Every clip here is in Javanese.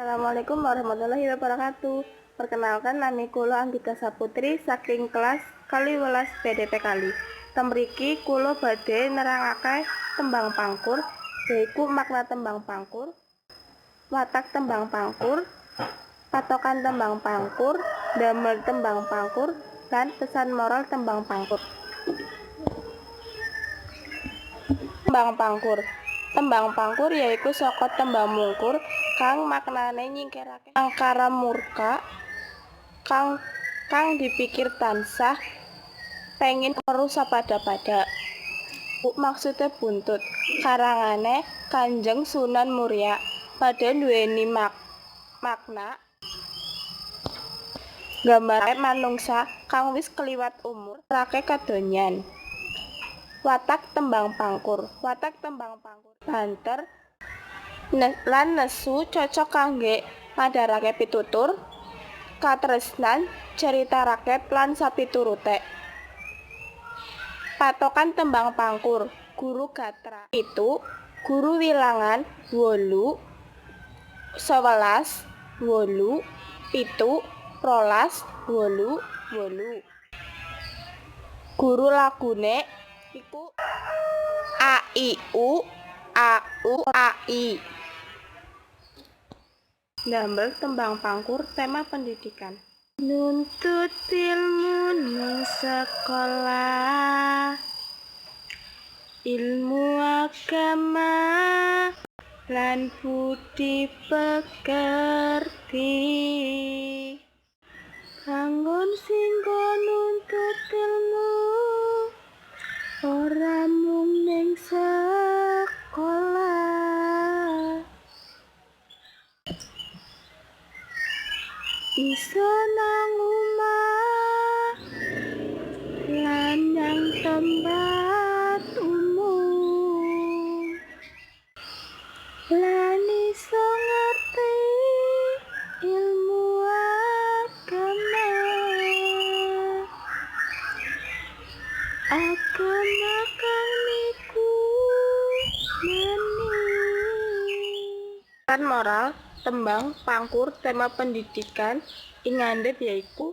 Assalamualaikum warahmatullahi wabarakatuh. Perkenalkan, nami kula Anggita Saputri saking kelas kali welas BDP kali. Temriki kula badhe nerangake tembang pangkur, yaiku makna tembang pangkur, watak tembang pangkur, patokan tembang pangkur, damel tembang pangkur, dan pesan moral tembang pangkur. Tembang pangkur. Tembang pangkur yaiku saka tembang mungkur kang maknane nyingkirake angkara murka kang dipikir tansah pengin weruh sapada-pada. Maksude buntut. Karangane Kanjeng Sunan Muria. Padha duweni makna gambarake manungsa kang wis kliwat umur rake kadonyan. Watak tembang pangkur. Watak tembang pangkur banter lan nesu, cocok kangge madharake pitutur, katresnan, cerita rakyat lan sapiturute. Patokan tembang pangkur. Guru gatra 7, guru wilangan 8, 11, 8, 7, 12, 8, 8. Guru lagune iku A I U A U A I. Ndamel tembang pangkur tema pendidikan. Nuntut ilmu nang sekolah, ilmu agama lan budi pekerti. Kanggon singgo nuntut ilmu ora mung ning sekolah, iso nang omah lan nang tempat umum, lan iso ngerti ilmu agama. Agama kang niku meni. Moral tembang pangkur tema pendidikan ing ngandhut yaiku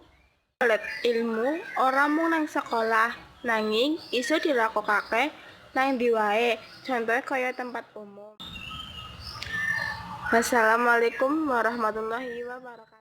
ilmu ora mung nang sekolah nanging iso dilakokake nang ndi wae, contohe kaya tempat umum. Wassalamualaikum warahmatullahi wabarakatuh.